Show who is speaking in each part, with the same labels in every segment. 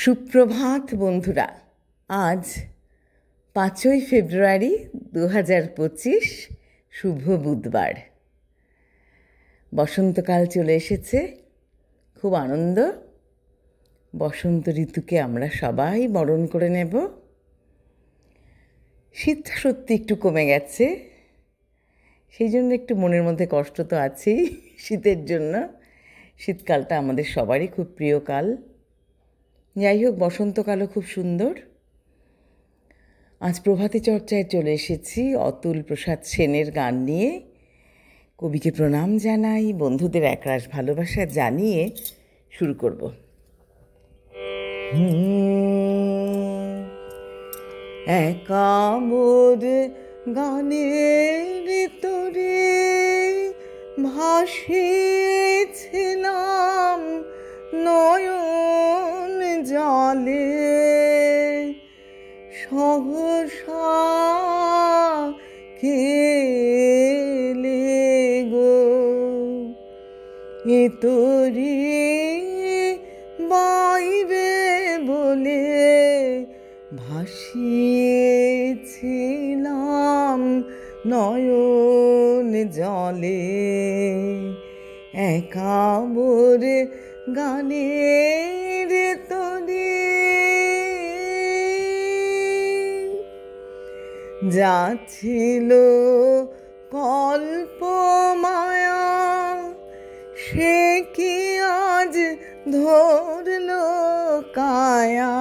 Speaker 1: সুপ্রভাত বন্ধুরা। আজ 5ই ফেব্রুয়ারি 2025, শুভ বুধবার। বসন্তকাল চলে এসেছে, খুব আনন্দ। বসন্ত ঋতুকে আমরা সবাই বরণ করে নেব। শীতটা সত্যি একটু কমে গেছে, সেই জন্য একটু মনের মধ্যে কষ্ট তো আছেই শীতের জন্য। শীতকালটা আমাদের সবারই খুব প্রিয় কাল। যাই হোক, বসন্তকালও খুব সুন্দর। আজ প্রভাতী চর্চায় চলে এসেছি অতুল প্রসাদ সেনের গান নিয়ে। কবিকে প্রণাম জানাই, বন্ধুদের একরাশ ভালোবাসা জানিয়ে শুরু করব। একা মোর গানের তোরে ভাসিয়েছিলাম নয়ন জলে, সহসা খেলে গো এ তোরে বাইবে বলে ভাসিয়েছিলাম নয়ন জলে। একা মোর গানের তোরে যাচ্ছিল কল্প মায়া, সে কি আজ ধরল কায়া।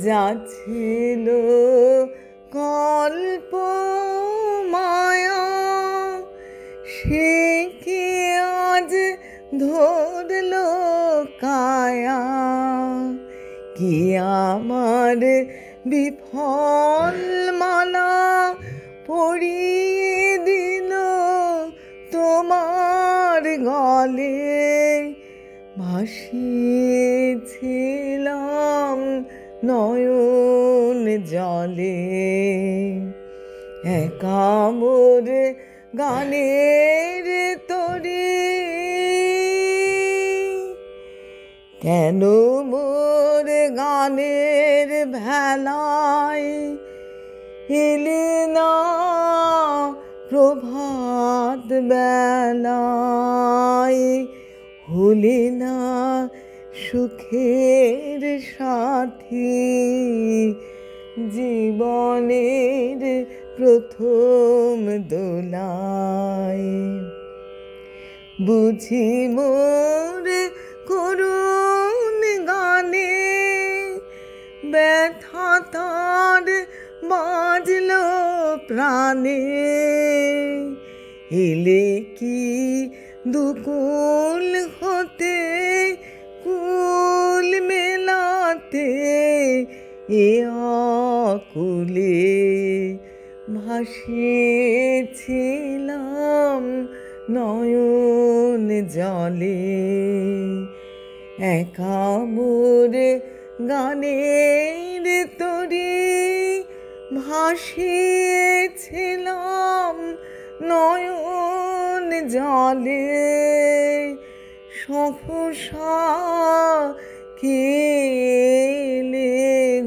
Speaker 1: যাচ্ছিল কল্প মায়া, সে কি আজ ধরল কায়া। কি আমার বিফল মালা পরিয়ে দিল তোমার গলে, ভাসিয়েছিলাম নয়ন জলে। একা মোর গানের তোরে কেন মোর গানের ভেলায় এলে না প্রভাত বেলায়, হলে না সুখের সাথী জীবনের প্রথম দোলায়। বুঝি মোর করুণ গানে ব্যথা তার বাজল প্রাণে, এলে কি দুকুল হতে কুল মেলাতে, এ আকুলে ভাসিয়েছিলাম নয়ন জলে। একা মোর গানের তোরে ভাসিয়েছিলাম নয়ন জলে, সহসা খেলে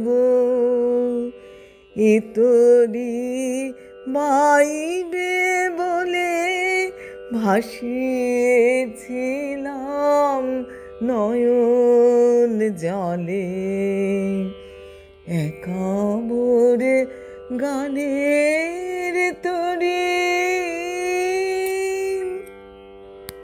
Speaker 1: গো এ তোরি বাইবে বলে ভাসিয়েছিলাম নয়ন জলে। একা মোর গানের